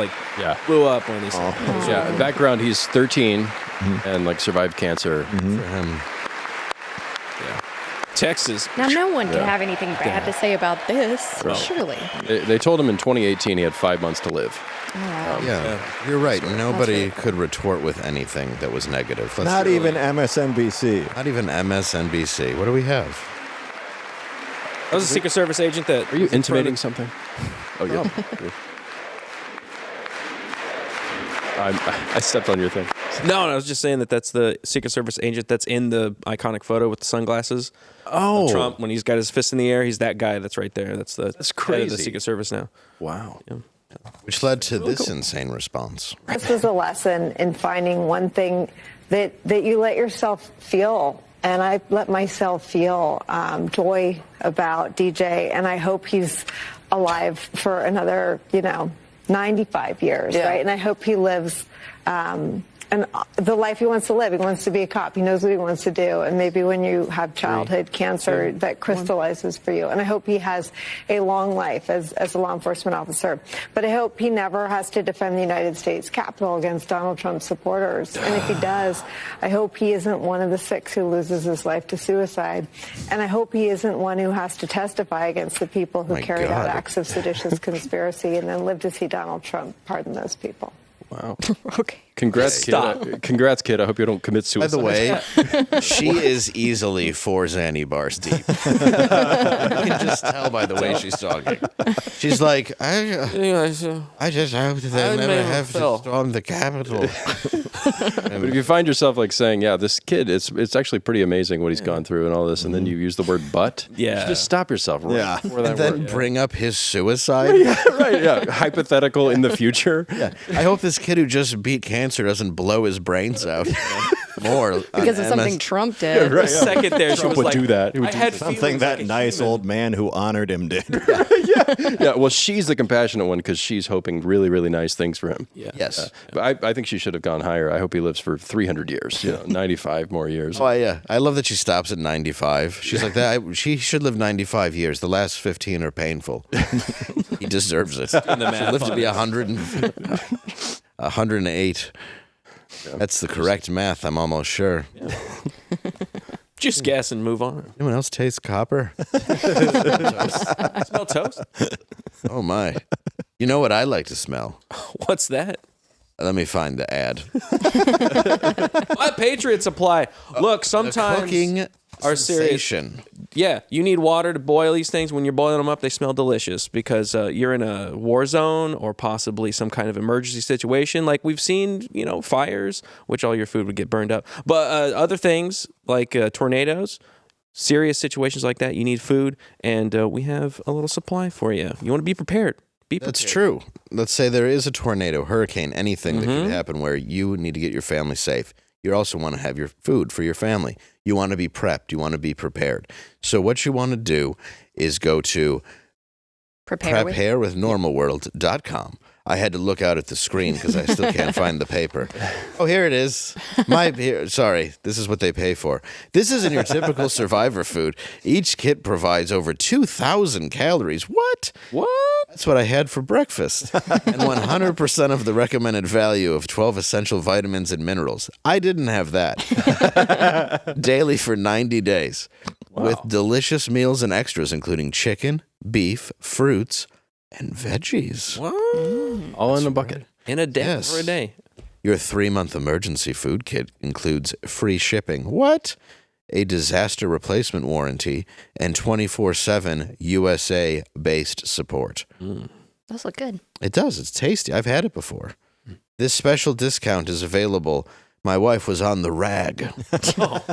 blew up when he said it. Yeah, background, he's 13 and survived cancer. For him. Texas. Now, no one can have anything bad to say about this, surely. They told him in 2018 he had 5 months to live. Yeah, you're right. Nobody could retort with anything that was negative. Not even MSNBC. Not even MSNBC. What do we have? That was a Secret Service agent that... Are you intimating something? Oh, yeah. I stepped on your thing. No, I was just saying that's the Secret Service agent that's in the iconic photo with the sunglasses. Oh. Trump, when he's got his fist in the air, he's that guy that's right there. That's crazy. Head of the Secret Service now. Wow. Yeah. Which led to this insane response. This was a lesson in finding one thing that you let yourself feel. And I let myself feel joy about DJ. And I hope he's alive for another, 95 years, right? And I hope he lives and the life he wants to live. He wants to be a cop. He knows what he wants to do. And maybe when you have childhood cancer, that crystallizes for you. And I hope he has a long life as a law enforcement officer. But I hope he never has to defend the United States Capitol against Donald Trump supporters. And if he does, I hope he isn't one of the 6 who loses his life to suicide. And I hope he isn't one who has to testify against the people who carried out acts of seditious conspiracy and then live to see Donald Trump pardon those people. Wow. Okay. Congrats, kid. Congrats, kid. I hope you don't commit suicide. By the way, she is easily 4 Xanny bars deep. You can just tell by the way she's talking. She's like, I just hope that they never have to storm the Capitol. But if you find yourself saying, yeah, this kid, it's actually pretty amazing what he's gone through and all this, and then you use the word but, you should just stop yourself right before that and then word. bring up his suicide. Right, hypothetical in the future. Yeah. I hope this kid who just beat cancer doesn't blow his brains out more. Because of something Trump did. The second there, she was would like, do that. I had Something that nice old man who honored him did. Yeah, well, she's the compassionate one because she's hoping really, really nice things for him. Yeah. Yes. But I think she should have gone higher. I hope he lives for 300 years, 95 more years. Oh, yeah. I love that she stops at 95. She's like, she should live 95 years. The last 15 are painful. He deserves it. She lived to be 108. That's the correct math, I'm almost sure. Just guess and move on. Anyone else taste copper? Smell toast? Oh, my. You know what I like to smell? What's that? Let me find the ad. My Patriot Supply. Look, sometimes Cooking are serious. sensation. Yeah, you need water to boil these things. When you're boiling them up, they smell delicious because you're in a war zone or possibly some kind of emergency situation. Like we've seen, fires, which all your food would get burned up. But other things like tornadoes, serious situations like that, you need food, and we have a little supply for you. You want to be prepared. That's true. Let's say there is a tornado, hurricane, anything that could happen where you need to get your family safe. You also want to have your food for your family. You want to be prepped. You want to be prepared. So what you want to do is go to preparewithnormalworld.com. I had to look out at the screen because I still can't find the paper. Oh, here it is. Sorry, this is what they pay for. This isn't your typical survivor food. Each kit provides over 2,000 calories. What? That's what I had for breakfast. And 100% of the recommended value of 12 essential vitamins and minerals. I didn't have that. Daily for 90 days. Wow. With delicious meals and extras, including chicken, beef, fruits, and veggies. All in a bucket. In a day for a day. Your 3-month emergency food kit includes free shipping. What? A disaster replacement warranty and 24/7 USA-based support. Those look good. It does. It's tasty. I've had it before. This special discount is available. My wife was on the rag.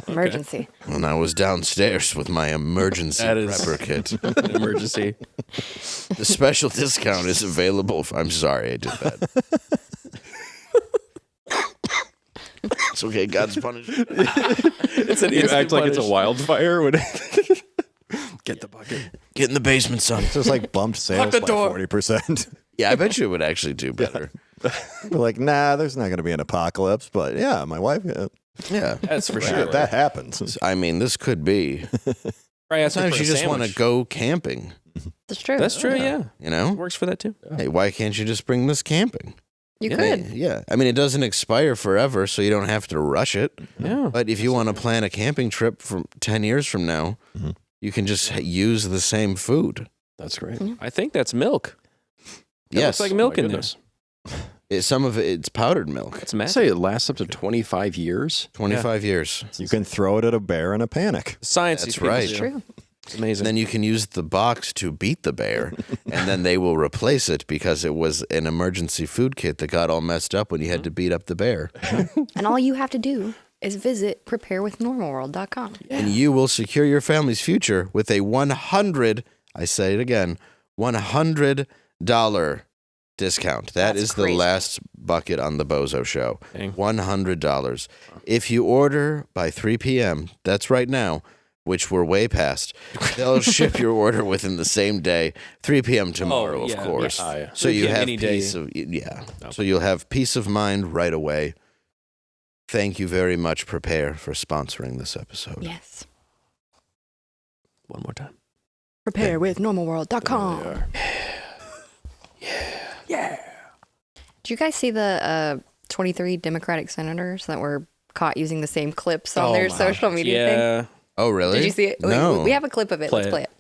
Emergency. When I was downstairs with my emergency prepper kit. Emergency. The special discount is available. I'm sorry I did that. It's okay. God's punishment. You act like it's a wildfire. Get the bucket. Get in the basement, son. It's just like bumped sales by 40%. Yeah, I bet you it would actually do better. We're like, nah, there's not going to be an apocalypse. But yeah, my wife, Yeah. That's for sure. that happens. I mean, this could be. Sometimes you just want to go camping. That's true. That's true, yeah. You know? Works for that too. Hey, why can't you just bring this camping? You could. Yeah. I mean, it doesn't expire forever, so you don't have to rush it. Yeah. But if you want to plan a camping trip from 10 years from now, you can just use the same food. That's great. I think that's milk. It Yes. looks like milk in goodness. Some of it's powdered milk. It's I magic. say it lasts up to 25 years. 25 years. You can throw it at a bear in a panic. Science. That's these people right. do. It's true. It's amazing. And then you can use the box to beat the bear, and then they will replace it because it was an emergency food kit that got all messed up when you had to beat up the bear. And all you have to do is visit preparewithnormalworld.com. And you will secure your family's future with a I say it again, $100 discount. That's the crazy. last bucket on the Bozo Show. Dang. $100. If you order by 3 p.m., that's right now, which we're way past, they'll ship your order within the same day, 3 p.m. tomorrow, yeah, of course. yeah. So 3 you p.m. have any day. peace of So you'll have peace of mind right away. Thank you very much, Prepare, for sponsoring this episode. Yes. One more time. Preparewithnormalworld.com. Yeah. Did you guys see the 23 Democratic senators that were caught using the same clips on their social media thing? Yeah. Oh, really? Did you see it? No. We have a clip of it. Let's play it.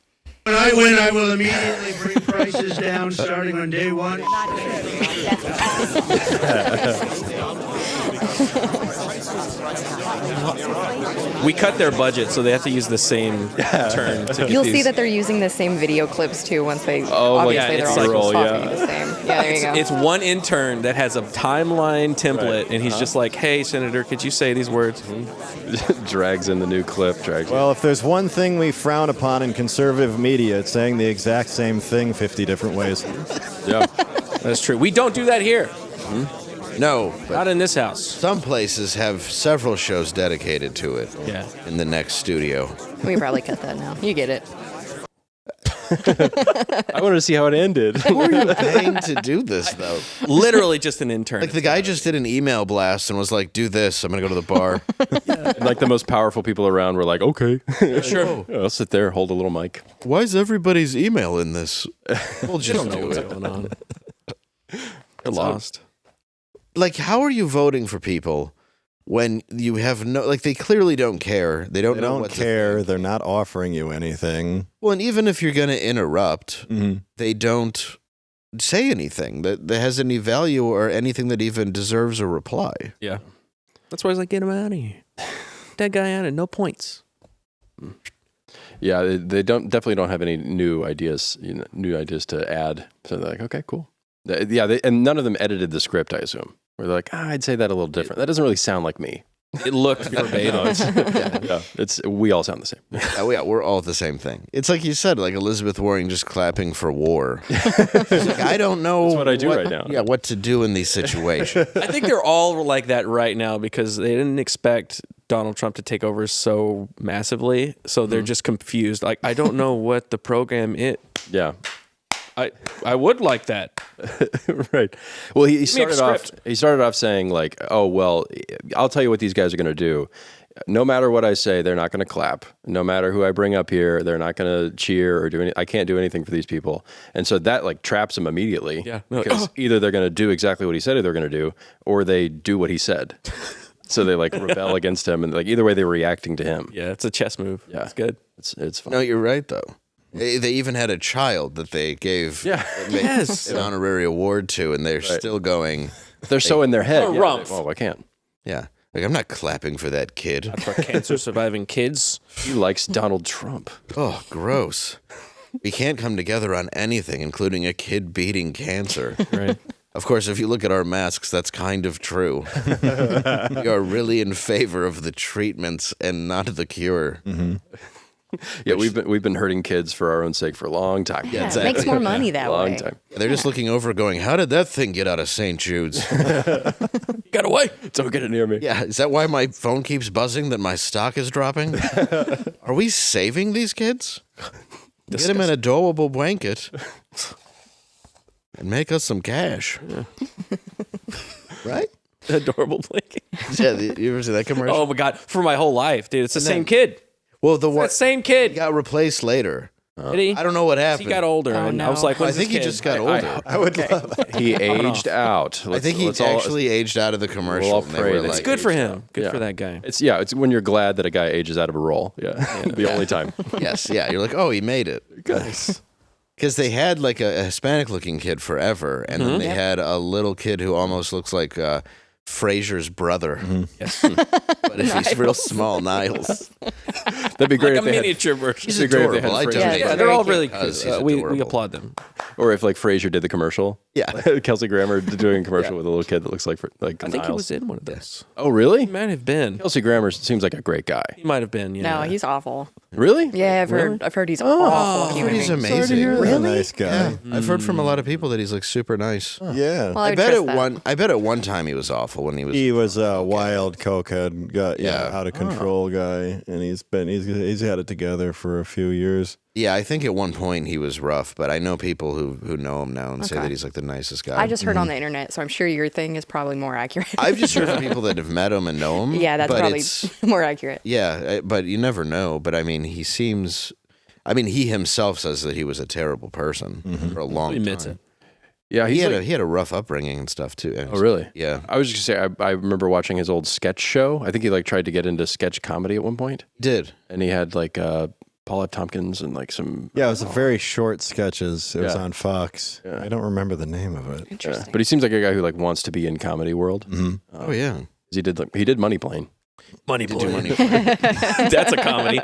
When I win, I will immediately bring prices down starting on day one. We cut their budget, so they have to use the same turn. To get You'll these. see that they're using the same video clips too. Once they Oh, like, obviously yeah, they're it's all roll, copying yeah. the same. Yeah, there you go. It's one intern that has a timeline template, and he's just like, "Hey, Senator, could you say these words?" Drags in the new clip. Well, if there's one thing we frown upon in conservative media, it's saying the exact same thing 50 different ways. Yeah. That's true. We don't do that here. No, but Not in this house. some places have several shows dedicated to it. Yeah. In the next studio. We probably cut that now. You get it. I wanted to see how it ended. Who are you paying to do this, though? Literally just an intern. Like the guy just did an email blast and was like, "Do this. I'm gonna go to the bar." Like the most powerful people around were like, okay. Sure. I'll sit there, hold a little mic. Why is everybody's email in this? We'll just do What's it. going on? They're lost. Like, how are you voting for people when you have no? Like, they clearly don't care. They don't They know don't what to care. think. They're not offering you anything. Well, and even if you're gonna interrupt, they don't say anything that has any value or anything that even deserves a reply. Yeah. That's why I was like, get him out of here. That guy out of no points. Yeah, they definitely don't have any new ideas to add. So they're like, okay, cool. Yeah, and none of them edited the script, I assume. Where they're like, I'd say that a little different. That doesn't really sound like me. It looked verbatim. We all sound the same. Yeah, we're all the same thing. It's like you said, like Elizabeth Warren just clapping for war. She's like, I don't know. That's what I do right now. Yeah, what to do in these situations. I think they're all like that right now because they didn't expect Donald Trump to take over so massively. So they're just confused. Like, I don't know what the program is. Yeah. I would like that. Right. Well, he me a started off. script. He started off saying like, "Oh well, I'll tell you what these guys are going to do. No matter what I say, they're not going to clap. No matter who I bring up here, they're not going to cheer or do anything. I can't do anything for these people." And so that like traps him immediately. Yeah. Because either they're going to do exactly what he said they're going to do, or they do what he said. So they like rebel against him, and like either way, they're reacting to him. Yeah, it's a chess move. Yeah. It's good. It's fun. No, you're right though. They even had a child that they gave Yes. an honorary award to, and they're still going. They're so in their head. Rumpf. Oh, I can't. Yeah. Like, I'm not clapping for that kid. For cancer surviving kids. He likes Donald Trump. Oh, gross. We can't come together on anything, including a kid beating cancer. Right. Of course, if you look at our masks, that's kind of true. We are really in favor of the treatments and not the cure. Yeah, we've been hurting kids for our own sake for a long time. Yeah, it makes more money that way. Long time. They're just looking over going, how did that thing get out of St. Jude's? Got away. Don't get it near me. Yeah, is that why my phone keeps buzzing that my stock is dropping? Are we saving these kids? Get them in a doable blanket and make us some cash. Yeah. Right? Adorable blanket. Yeah, you ever see that commercial? Oh my God. For my whole life, dude. It's the same kid. Well, the It's one that same kid. got replaced later. Did he? I don't know what happened. He got older, and I was like, I "When's think this he kid?" just got older. I would love that. He aged out. I think he actually aged out of the commercial. We'll all and they pray were that It's like, good for him. Good Yeah. for that guy. It's when you're glad that a guy ages out of a role. Yeah, the only time. Yes, yeah. You're like, oh, he made it. Nice. Because they had like a Hispanic-looking kid forever, and then they had a little kid who almost looks like Frasier's brother. Yes. But if he's real small, Niles. That'd be great Like if a they miniature version. He's It'd be great if they adorable. had I Frasier. donate Yeah, to They're him all really because cute. he's We adorable. applaud them. Or if like Frasier did the commercial. Yeah. Kelsey Grammer doing a commercial with a little kid that looks like I think he Niles. was in one of those. Oh, really? He might have been. Kelsey Grammer seems like a great guy. He might have been. Yeah. No, he's awful. Really? Yeah, I've heard he's awful. human He's being. amazing. He's a nice guy. I've heard from a lot of people that he's like super nice. Yeah. Well, I I would bet trust that. I bet at one time he was awful when he was. He was a wild cokehead guy, Yeah. out of control guy, and he's had it together for a few years. Yeah, I think at one point he was rough, but I know people who know him now and say that he's like the nicest guy. I just heard on the internet, so I'm sure your thing is probably more accurate. I've just heard from people that have met him and know him. Yeah, that's but probably it's- more accurate. Yeah, but you never know. But I mean, he seems. I mean, he himself says that he was a terrible person for a long He admits time. it. Yeah, He he's had a rough upbringing and stuff too. Oh, really? Yeah, I was just gonna say, I remember watching his old sketch show. I think he like tried to get into sketch comedy at one point, did. and he had like Paula Tompkins and like some. Yeah, it was a very short sketches. It was Yeah. on Fox. I don't remember the name of it. Interesting. But he seems like a guy who like wants to be in comedy world. Oh yeah. He did Money Plane. Money Did do Plane. money. That's a comedy.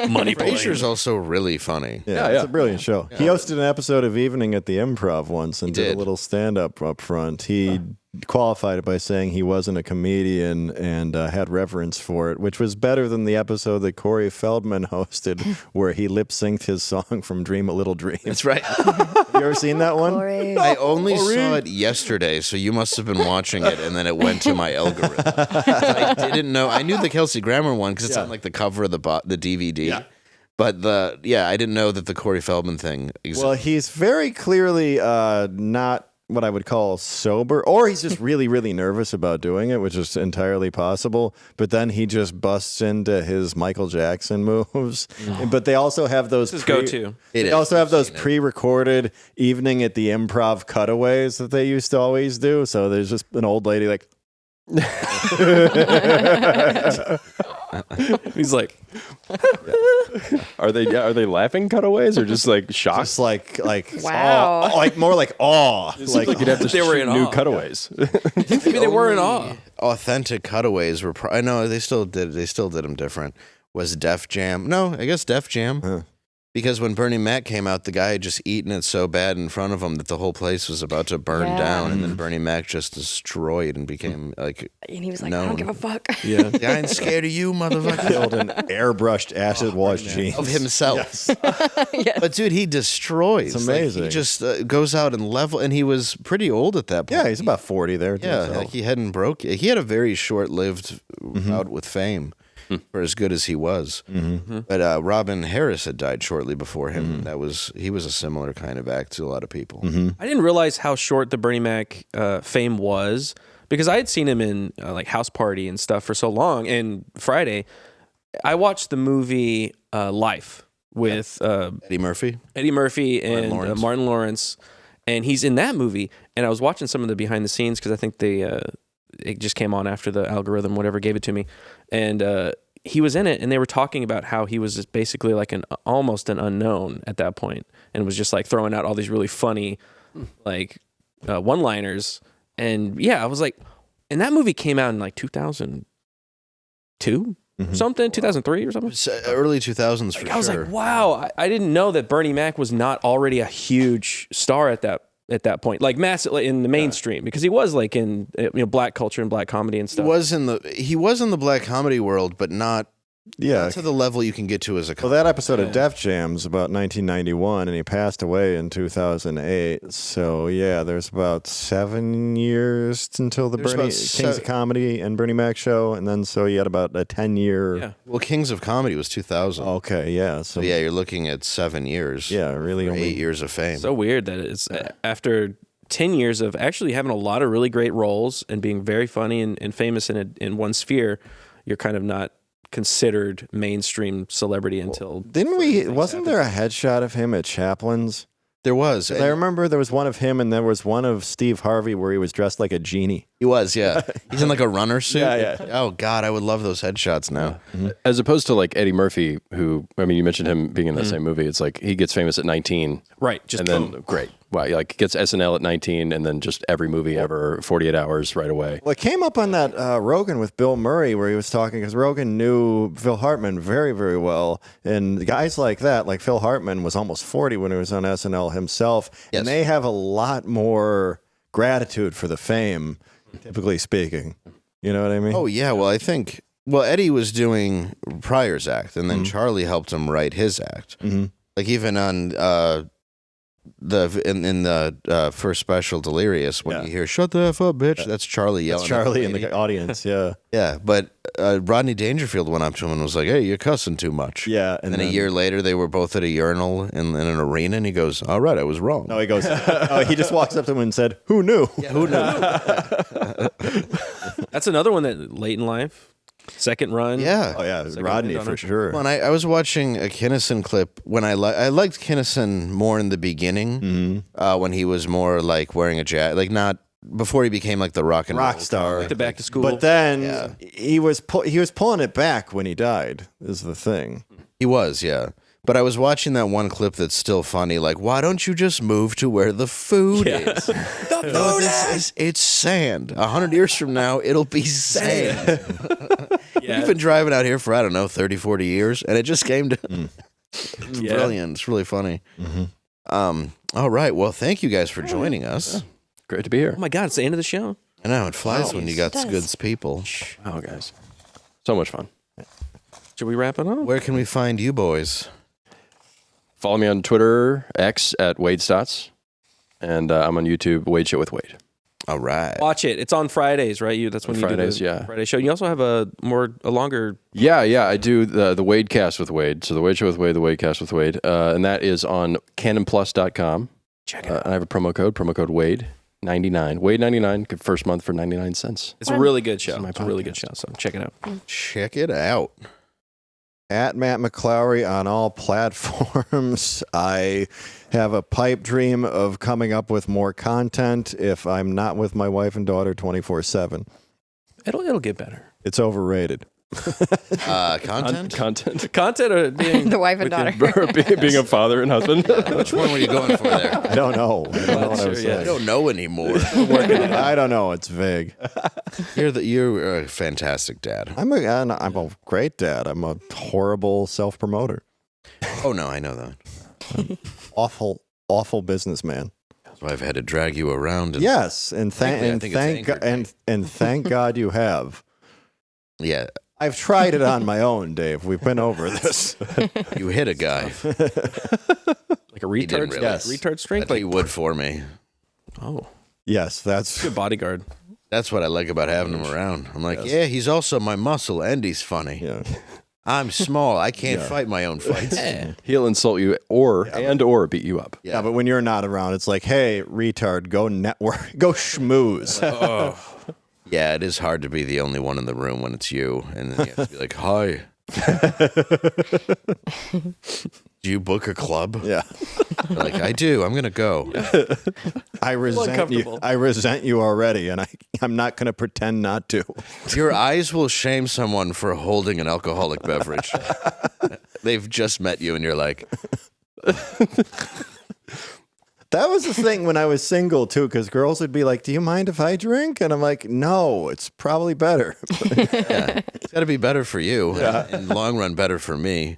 Money Plane. Frasier's also really funny. Yeah, yeah. it's a brilliant show. He hosted an episode of Evening at the Improv once and did did. a little stand-up up front. He qualified it by saying he wasn't a comedian and had reverence for it, which was better than the episode that Corey Feldman hosted where he lip-synced his song from Dream a Little Dream. That's right. Have you ever seen that one? Corey. I only saw it yesterday, so you must have been watching it, and then it went to my algorithm. I didn't know. I knew the Kelsey Grammer one because it's on like the cover of the DVD. Yeah. But I didn't know that the Corey Feldman thing existed. Well, he's very clearly not what I would call sober, or he's just really, really nervous about doing it, which is entirely possible. But then he just busts into his Michael Jackson moves. But they also have those His go-to. They also have those pre-recorded Evening at the Improv cutaways that they used to always do. So there's just an old lady like, He's like, Are they laughing cutaways or just like shocked? just like Wow. awe, like more like awe. It seems like you'd have to They were shoot in new awe. cutaways. maybe they were in awe. Authentic cutaways were. I know they still did them different. Was Def Jam? No, I guess Def Jam. Because when Bernie Mac came out, the guy had just eaten it so bad in front of him that the whole place was about to burn down, and then Bernie Mac just destroyed and became like. And he was like, I don't give a fuck. Yeah. I ain't scared of you, motherfucker. Killed an airbrushed acid wash jeans Of himself. But dude, he destroys. It's Like, amazing. he just goes out and level, and he was pretty old at that point. Yeah, he's about 40 there. Yeah, like he hadn't broke. He had a very short-lived bout with fame for as good as he was. But Robin Harris had died shortly before him. He was a similar kind of act to a lot of people. I didn't realize how short the Bernie Mac fame was because I had seen him in like House Party and stuff for so long. And Friday, I watched the movie Life with Eddie Murphy. and Lawrence. Martin Lawrence, and he's in that movie. And I was watching some of the behind the scenes because I think it just came on after the algorithm, whatever, gave it to me. And he was in it, and they were talking about how he was just basically like almost an unknown at that point, and was just like throwing out all these really funny like one-liners. And yeah, I was like, and that movie came out in like 2002 something, 2003 or something. Early 2000s for sure. I was like, wow, I didn't know that Bernie Mac was not already a huge star at that point, like massive in the mainstream, because he was like in black culture and black comedy and stuff. He was in the black comedy world, but not to the level you can get to as a Well, that episode of Def Jam's about 1991, and he passed away in 2008. So, yeah, there's about 7 years until the Kings of Comedy and Bernie Mac show, and then so you had about a 10-year... Yeah. Well, Kings of Comedy was 2000. Okay, yeah. So yeah, you're looking at 7 years. Yeah, really only 8 years of fame. So weird that it's after 10 years of actually having a lot of really great roles and being very funny and famous in one sphere, you're kind of not considered mainstream celebrity until wasn't there a headshot of him at Chaplin's? There was. I remember there was one of him, and there was one of Steve Harvey where he was dressed like a genie. He was, yeah. He's in like a runner suit. Yeah. Oh God, I would love those headshots now. Mm-hmm. As opposed to like Eddie Murphy, who, I mean, you mentioned him being in that same movie. It's like he gets famous at 19, right? Just and then great. Wow, like gets SNL at 19, and then just every movie ever, 48 Hours right away. Well, it came up on that Rogan with Bill Murray where he was talking, because Rogan knew Phil Hartman very, very well. And guys like that, like Phil Hartman was almost 40 when he was on SNL himself. Yes. And they have a lot more gratitude for the fame, typically speaking. You know what I mean? Oh, yeah. Well, I think, Eddie was doing Pryor's act, and then Charlie helped him write his act. Like even on... in the first special, Delirious, when you hear "Shut the F up, bitch," that's Charlie yelling. That's Charlie in the audience, yeah. Yeah, but Rodney Dangerfield went up to him and was like, "Hey, you're cussing too much." Yeah, and then a year later, they were both at a urinal in an arena, and he goes, "All right, I was wrong." No, he goes, he just walks up to him and said, "Who knew?" Yeah, who knew? That's another one that late in life. Second run. Yeah. Oh, yeah. Rodney, for sure. Well, and I was watching a Kinison clip when I liked Kinison more in the beginning, when he was more like wearing a jacket, like not before he became like the rock star. Like the Back to School. But then he was pulling it back when he died, is the thing. He was, yeah. But I was watching that one clip that's still funny. Like, why don't you just move to where the food is? The food it's sand. 100 years from now, it'll be sand. You've been driving out here for, 30, 40 years, and it just came to... Brilliant. It's really funny. All right. Well, thank you guys for joining us. Yeah. Great to be here. Oh, my God. It's the end of the show. I know. It flies when you got good people. Oh, guys. So much fun. Should we wrap it up? Where can we find you boys? Follow me on Twitter, X, at Wade Stotts. And I'm on YouTube, Wade Show with Wade. All right. Watch it. It's on Fridays, right? That's when Fridays, you do the Friday show. You also have a longer... Yeah. I do the Wadecast with Wade. So the Wade Show with Wade, the Wadecast with Wade. And that is on canonplus.com. Check it out. I have a promo code Wade. 99. Wade 99, first month for 99 cents. It's a really good show. It's a really good show, so check it out. Check it out. At Matt McClowry on all platforms. I have a pipe dream of coming up with more content if I'm not with my wife and daughter 24/7. It'll get better. It's overrated. Content? Content or being the wife and daughter. being a father and husband. Which one were you going for there? I don't know. I don't know what I was saying. I don't know anymore. I don't know. It's vague. You're a fantastic dad. I'm a great dad. I'm a horrible self-promoter. Oh, no, I know that. Awful businessman. That's why I've had to drag you around. Yes, and thank God you have. Yeah. I've tried it on my own, Dave. We've been over this. You hit a guy. Like a retard? Really. Yes. Retard strength? Like he would for me. Oh. Yes, that's... Good bodyguard. That's what I like about having him around. I'm like, yeah, he's also my muscle, and he's funny. Yeah. I'm small. I can't fight my own fights. He'll insult you or beat you up. Yeah, but when you're not around, it's like, hey, retard, go network, go schmooze. Oh. Yeah, it is hard to be the only one in the room when it's you, and then you have to be like, hi. Do you book a club? Yeah. You're like, I do. I'm going to go. I resent you. I resent you already, and I'm not going to pretend not to. Your eyes will shame someone for holding an alcoholic beverage. They've just met you, and you're like... That was the thing when I was single, too, because girls would be like, do you mind if I drink? And I'm like, no, it's probably better. Yeah, it's got to be better for you. Yeah. In the long run, better for me.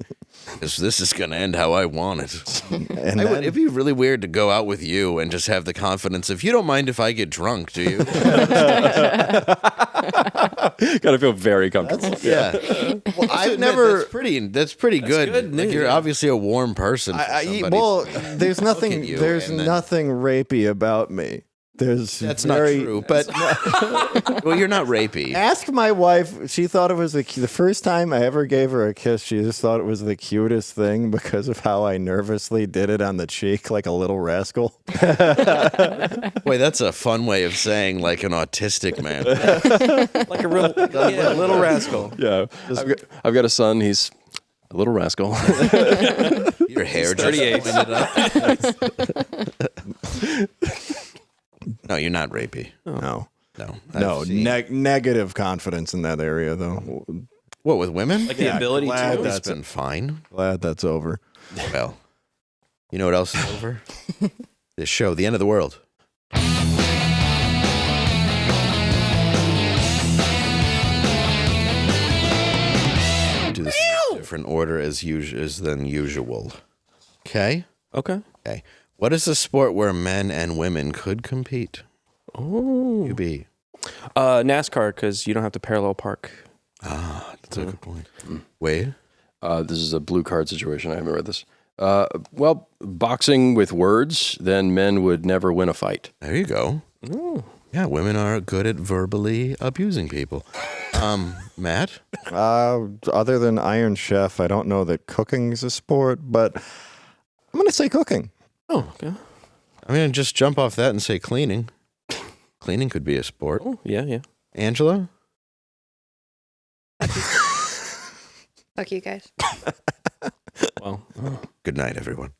Because this is going to end how I want it. And it'd be really weird to go out with you and just have the confidence of, you don't mind if I get drunk, do you? Got to feel very comfortable. Yeah. Well, I've never... That's pretty good. Like, you're obviously a warm person. Well, there's nothing rapey about me. That's not true, but well, you're not rapey. Ask my wife. She thought it was the first time I ever gave her a kiss. She just thought it was the cutest thing because of how I nervously did it on the cheek like a little rascal. Boy, that's a fun way of saying like an autistic man. Like a real little rascal. Yeah, I've got a son. He's a little rascal. Your hair just pointed up. No, you're not rapey. No. Negative confidence in that area, though. What, with women? Like the ability to? That's been fine. Glad that's over. Well, you know what else is over? This show, The End of the World. Do this in a different order as than usual. Okay? Okay. What is a sport where men and women could compete? Oh. UB. NASCAR, because you don't have to parallel park. Ah, that's a good point. Wade? This is a blue card situation. I haven't read this. Well, boxing with words, then men would never win a fight. There you go. Ooh. Yeah, women are good at verbally abusing people. Matt? Other than Iron Chef, I don't know that cooking is a sport, but I'm going to say cooking. Oh, okay. I'm going to just jump off that and say cleaning. Cleaning could be a sport. Oh, yeah. Angela? Fuck you guys. Well, good night, everyone.